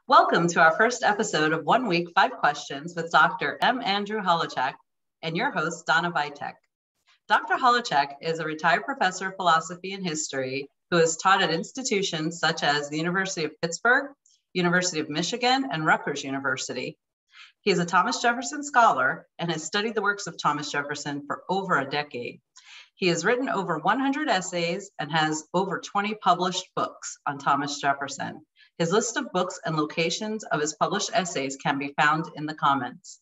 Welcome to our first episode of 1 Week, 5 Questions with Dr. M. Andrew Holowchak and your host, Donna Vitek. Dr. Holowchak is a retired professor of philosophy and history who has taught at institutions such as the University of Pittsburgh, University of Michigan, and Rutgers University. He is a Thomas Jefferson scholar and has studied the works of Thomas Jefferson for over a decade. He has written over 100 essays and has over 20 published books on Thomas Jefferson. His list of books and locations of his published essays can be found in the comments.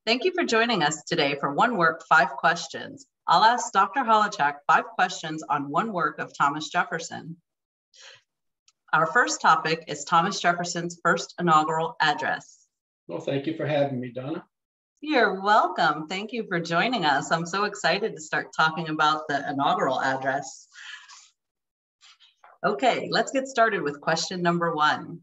Thank you for joining us today for 1 Work, 5 Questions. I'll ask Dr. Holowchak 5 questions on 1 work of Thomas Jefferson. Our first topic is Thomas Jefferson's first inaugural address. Well, thank you for having me, Donna. You're welcome. Thank you for joining us. I'm so excited to start talking about the inaugural address. Okay, let's get started with question number 1.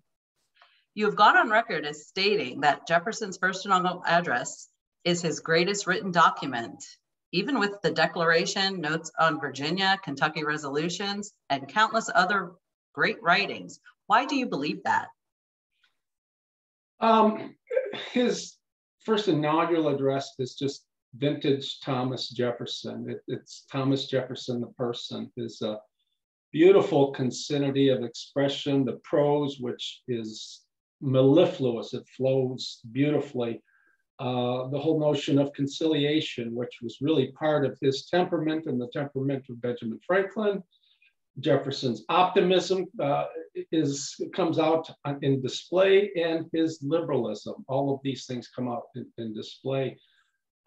You have gone on record as stating that Jefferson's first inaugural address is his greatest written document, even with the Declaration, notes on Virginia, Kentucky resolutions, and countless other great writings. Why do you believe that? His first inaugural address is just vintage Thomas Jefferson. It's Thomas Jefferson, the person. His beautiful concinnity of expression, the prose, which is mellifluous, it flows beautifully. The whole notion of conciliation, which was really part of his temperament and the temperament of Benjamin Franklin. Jefferson's optimism comes out in display, and his liberalism. All of these things come out in display.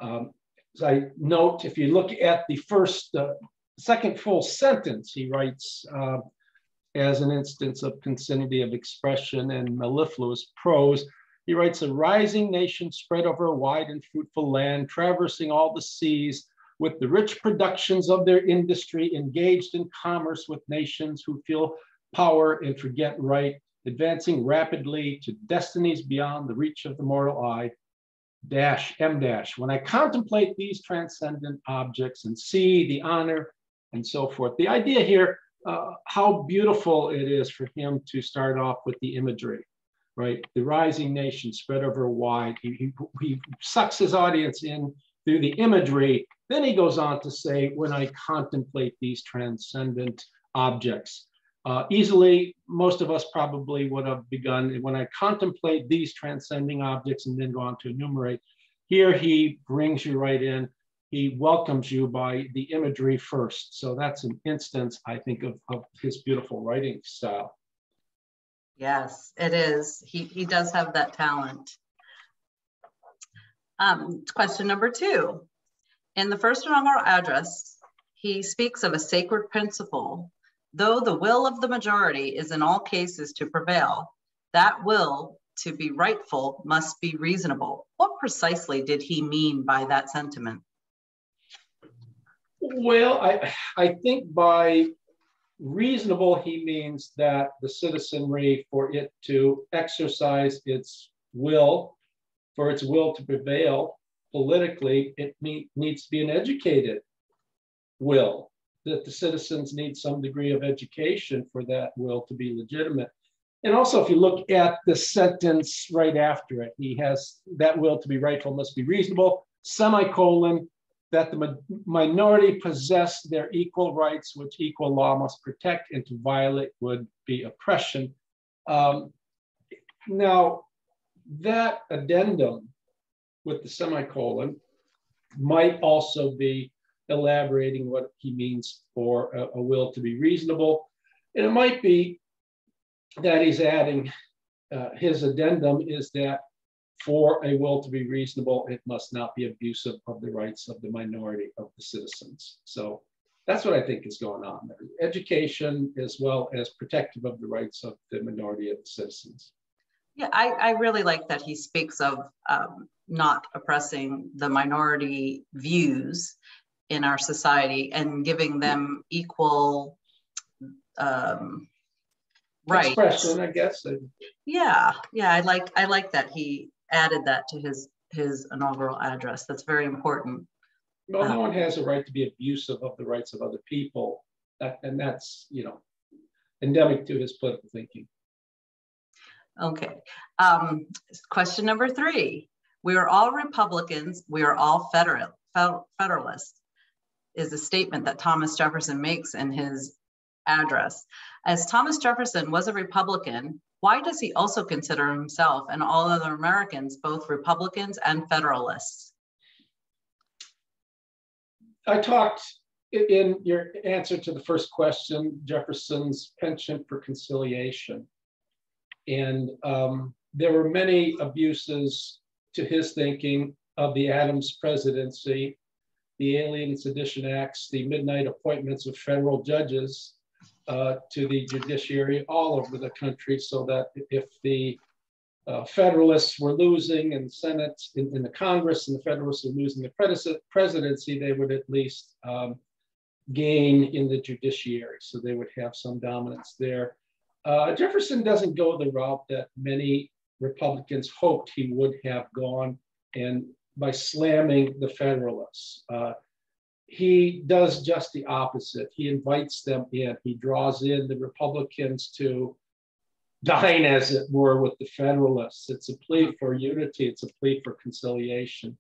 As I note, if you look at the second full sentence, he writes as an instance of concinnity of expression and mellifluous prose. He writes, "A rising nation spread over a wide and fruitful land, traversing all the seas, with the rich productions of their industry, engaged in commerce with nations who feel power and forget right, advancing rapidly to destinies beyond the reach of the mortal eye, M dash. When I contemplate these transcendent objects and see the honor," and so forth. The idea here, how beautiful it is for him to start off with the imagery, right? The rising nation spread over a wide. He sucks his audience in through the imagery. Then he goes on to say, when I contemplate these transcendent objects. Easily, most of us probably would have begun, when I contemplate these transcending objects, and then go on to enumerate. Here he brings you right in. He welcomes you by the imagery first. So that's an instance, I think, of his beautiful writing style. Yes, it is. He does have that talent. Question number 2. In the first inaugural address, he speaks of a sacred principle. Though the will of the majority is in all cases to prevail, that will, to be rightful, must be reasonable. What precisely did he mean by that sentiment? Well, I think by reasonable, he means that the citizenry, for it to exercise its will, for its will to prevail politically, it needs to be an educated will, that the citizens need some degree of education for that will to be legitimate. And also, if you look at the sentence right after it, he has that will to be rightful must be reasonable, semicolon, that the minority possess their equal rights, which equal law must protect, and to violate would be oppression. Now, that addendum with the semicolon might also be elaborating what he means for a will to be reasonable. And it might be that he's adding, his addendum is that for a will to be reasonable, it must not be abusive of the rights of the minority of the citizens. So that's what I think is going on there. Education as well as protective of the rights of the minority of the citizens. Yeah, I really like that he speaks of not oppressing the minority views in our society and giving them equal rights. Expression, I guess. Yeah, I like that he added that to his inaugural address. That's very important. Well, no one has a right to be abusive of the rights of other people, and that's endemic to his political thinking. Okay. Question number 3. We are all Republicans. We are all Federalists is a statement that Thomas Jefferson makes in his address. As Thomas Jefferson was a Republican, why does he also consider himself and all other Americans both Republicans and Federalists? I talked in your answer to the first question, Jefferson's penchant for conciliation. And there were many abuses to his thinking of the Adams presidency, the Alien and Sedition Acts, the midnight appointments of federal judges to the judiciary all over the country, so that if the Federalists were losing in the Senate, in the Congress, and the Federalists were losing the presidency, they would at least gain in the judiciary, so they would have some dominance there. Jefferson doesn't go the route that many Republicans hoped he would have gone, and by slamming the Federalists. He does just the opposite. He invites them in. He draws in the Republicans to dine, as it were, with the Federalists. It's a plea for unity. It's a plea for conciliation.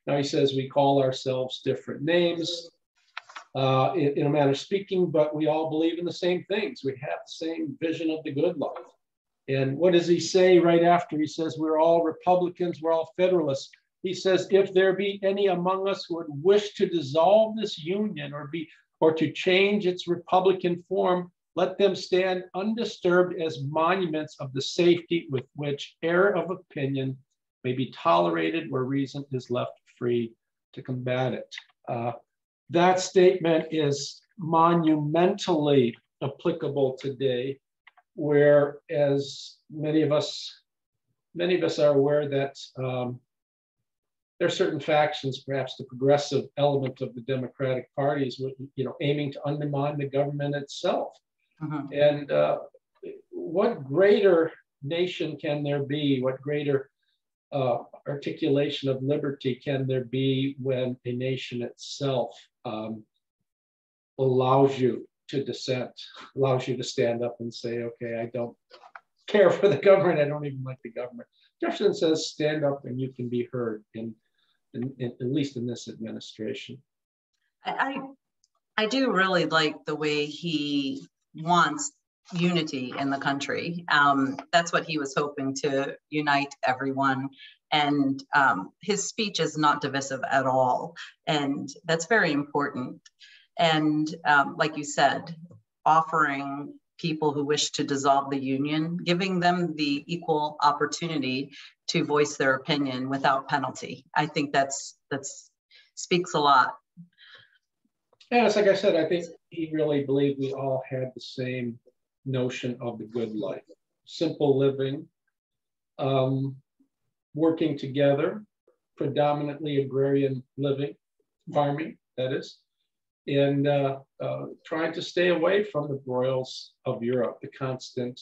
Now he says we call ourselves different names in a manner of speaking, but we all believe in the same things. We have the same vision of the good life. And what does he say right after? He says, we're all Republicans, we're all Federalists. He says, if there be any among us who would wish to dissolve this union or to change its Republican form, let them stand undisturbed as monuments of the safety with which error of opinion may be tolerated where reason is left free to combat it. That statement is monumentally applicable today, where, as many of us are aware, that there are certain factions, perhaps the progressive element of the Democratic Party is, aiming to undermine the government itself. And what greater nation can there be? What greater articulation of liberty can there be when a nation itself allows you to dissent, allows you to stand up and say, okay, I don't care for the government. I don't even like the government. Jefferson says, stand up and you can be heard, at least in this administration. I do really like the way he wants unity in the country. That's what he was hoping, to unite everyone. And his speech is not divisive at all. And that's very important. And like you said, offering people who wish to dissolve the union, giving them the equal opportunity to voice their opinion without penalty. I think that's speaks a lot. Yeah, it's like I said, I think he really believed we all had the same notion of the good life. Simple living, working together, predominantly agrarian living, farming, that is, and trying to stay away from the broils of Europe, the constant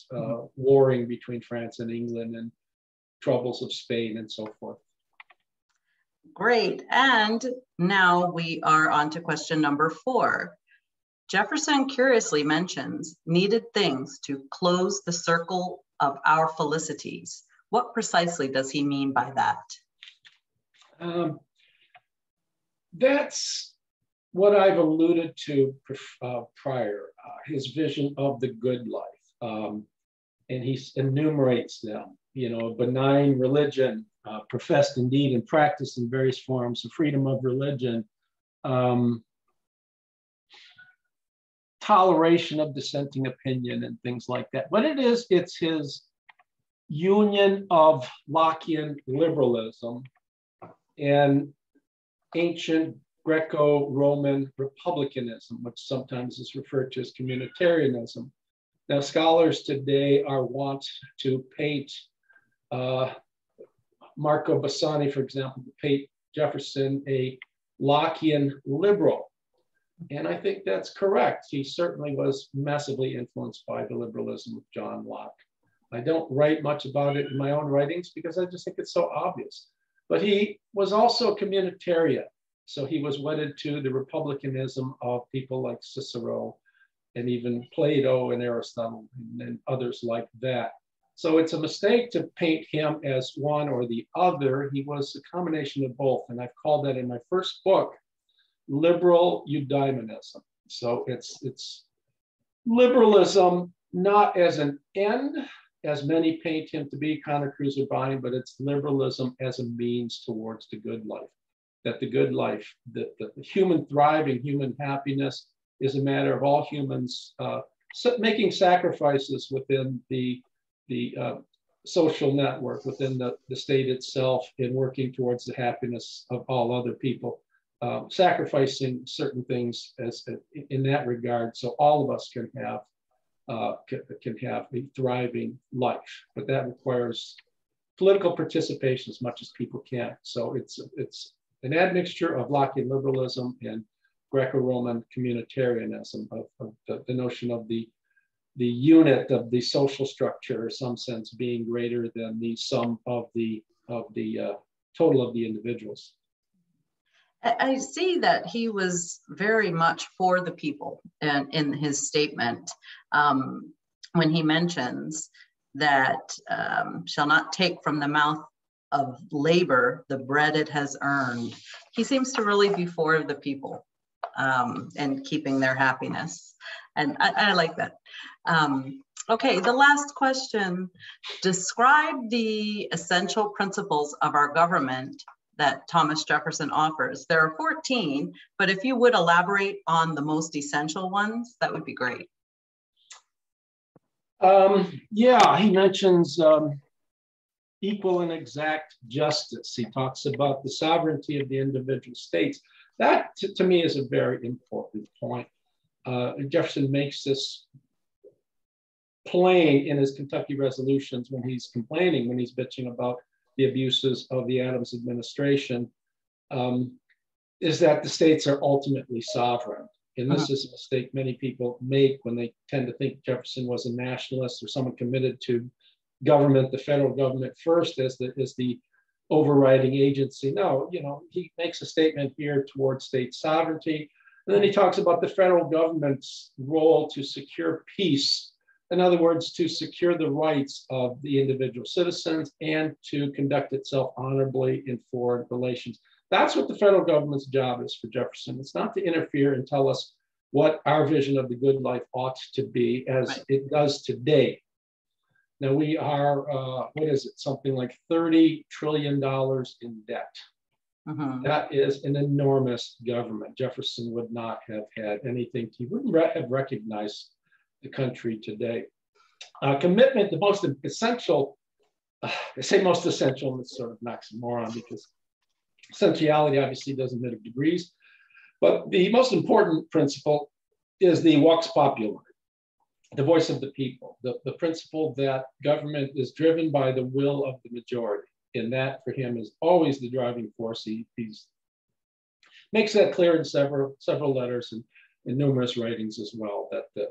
warring between France and England and troubles of Spain and so forth. Great. And now we are on to question number 4. Jefferson curiously mentions needed things to close the circle of our felicities. What precisely does he mean by that? That's what I've alluded to prior, his vision of the good life. And he enumerates them, benign religion, professed in deed and practiced in various forms of freedom of religion, toleration of dissenting opinion and things like that. But it's his union of Lockean liberalism and ancient Greco-Roman republicanism, which sometimes is referred to as communitarianism. Now, scholars today are wont to paint Marco Bassani, for example, to paint Jefferson a Lockean liberal. And I think that's correct. He certainly was massively influenced by the liberalism of John Locke. I don't write much about it in my own writings because I just think it's so obvious. But he was also a communitarian. So he was wedded to the republicanism of people like Cicero and even Plato and Aristotle and others like that. So it's a mistake to paint him as one or the other. He was a combination of both. And I've called that in my first book, liberal eudaimonism. So it's liberalism, not as an end, as many paint him to be, Connor Cruiser Buying, but it's liberalism as a means towards the good life. That the good life, the human thriving, human happiness is a matter of all humans making sacrifices within the social network, within the state itself, in working towards the happiness of all other people, sacrificing certain things as in that regard, so all of us can have a thriving life. But that requires political participation as much as people can. So it's an admixture of Lockean liberalism and Greco-Roman communitarianism, of the notion of the unit of the social structure, in some sense, being greater than the sum of the total of the individuals. I see that he was very much for the people, and in his statement, when he mentions that shall not take from the mouth of labor the bread it has earned. He seems to really be for the people and keeping their happiness. And I like that. Okay, the last question. Describe the essential principles of our government that Thomas Jefferson offers. There are 14, but if you would elaborate on the most essential ones, that would be great. Yeah, he mentions equal and exact justice. He talks about the sovereignty of the individual states. That, to me, is a very important point. Jefferson makes this plain in his Kentucky resolutions when he's complaining, when he's bitching about the abuses of the Adams administration, is that the states are ultimately sovereign. And this is a mistake many people make when they tend to think Jefferson was a nationalist or someone committed to government, the federal government first as the overriding agency. No, he makes a statement here towards state sovereignty. And then he talks about the federal government's role to secure peace. In other words, to secure the rights of the individual citizens and to conduct itself honorably in foreign relations. That's what the federal government's job is for Jefferson. It's not to interfere and tell us what our vision of the good life ought to be, as it does today. Now we are, something like $30 trillion in debt. That is an enormous government. Jefferson would not have had anything, he wouldn't have recognized the country today. Commitment, the most essential, I say most essential, and it's sort of an oxymoron because essentiality obviously doesn't matter degrees, but the most important principle is the vox populi, the voice of the people, the principle that government is driven by the will of the majority. And that for him is always the driving force. He makes that clear in several letters and in numerous writings as well, that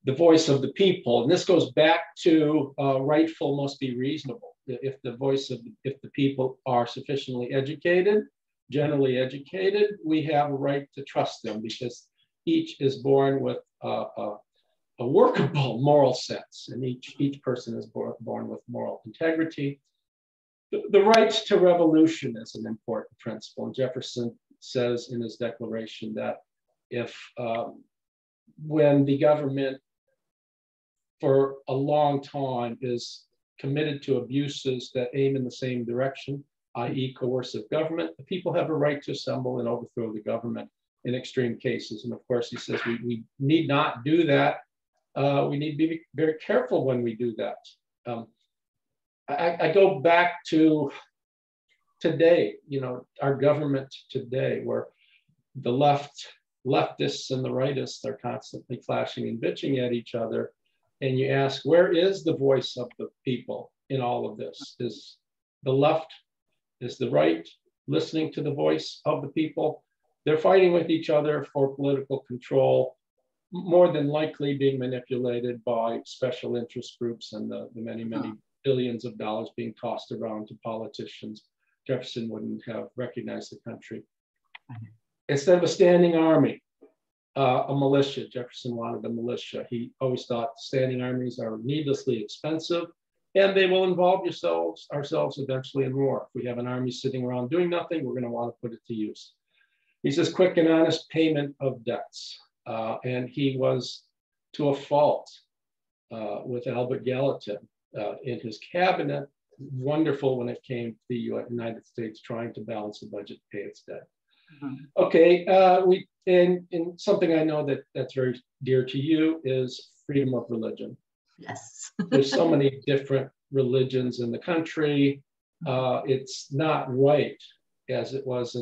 the voice of the people, and this goes back to rightful must be reasonable. If the people are sufficiently educated, generally educated, we have a right to trust them because each is born with a workable moral sense, and each person is born with moral integrity. The right to revolution is an important principle, and Jefferson says in his declaration that if when the government for a long time is committed to abuses that aim in the same direction, i.e. coercive government, the people have a right to assemble and overthrow the government in extreme cases. And of course, he says we need not do that. We need to be very careful when we do that. I go back to today, our government today, where the leftists and the rightists are constantly clashing and bitching at each other. And you ask, where is the voice of the people in all of this? Is the left, is the right listening to the voice of the people? They're fighting with each other for political control, more than likely being manipulated by special interest groups and the many billions of dollars being tossed around to politicians. Jefferson wouldn't have recognized the country. Instead of a standing army, a militia. Jefferson wanted a militia. He always thought standing armies are needlessly expensive, and they will involve ourselves eventually in war. If we have an army sitting around doing nothing, we're going to want to put it to use. He says quick and honest payment of debts. And he was to a fault with Albert Gallatin in his cabinet, wonderful when it came to the United States trying to balance the budget, pay its debt. Okay, and something I know that's very dear to you is freedom of religion. Yes. There's so many different religions in the country. It's not right, as it was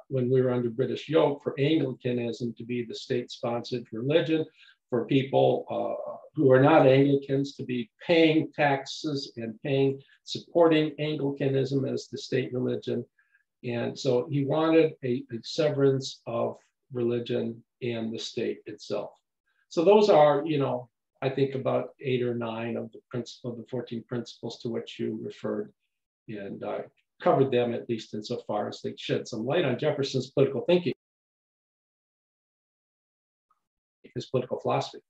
when we were under British yoke, for Anglicanism to be the state-sponsored religion, for people who are not Anglicans to be paying taxes and supporting Anglicanism as the state religion. And so he wanted a severance of religion and the state itself. So those are, I think about 8 or 9 of the 14 principles to which you referred. And I covered them, at least insofar as they shed some light on Jefferson's political thinking, his political philosophy.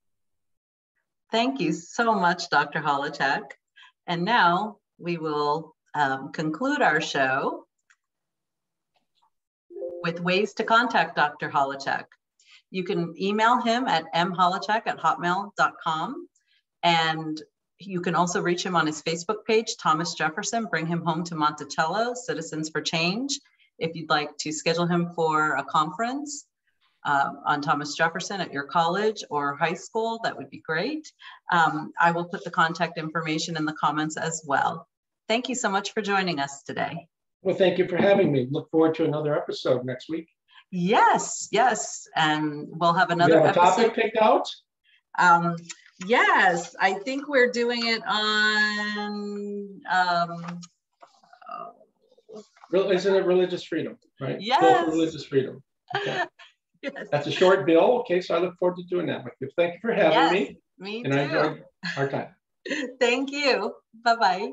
Thank you so much, Dr. Holowchak. And now we will conclude our show with ways to contact Dr. Holowchak. You can email him at mholowchak@hotmail.com. And you can also reach him on his Facebook page, Thomas Jefferson, Bring Him Home to Monticello, Citizens for Change. If you'd like to schedule him for a conference on Thomas Jefferson at your college or high school, that would be great. I will put the contact information in the comments as well. Thank you so much for joining us today. Well, thank you for having me. Look forward to another episode next week. Yes, yes. And we'll have another episode. Topic picked out? Yes, I think we're doing it on isn't it religious freedom, right? Yes. Bill for religious freedom. Okay. Yes. That's a short bill. Okay, so I look forward to doing that with you. Thank you for having me. Me and too. I enjoyed our time. Thank you. Bye-bye.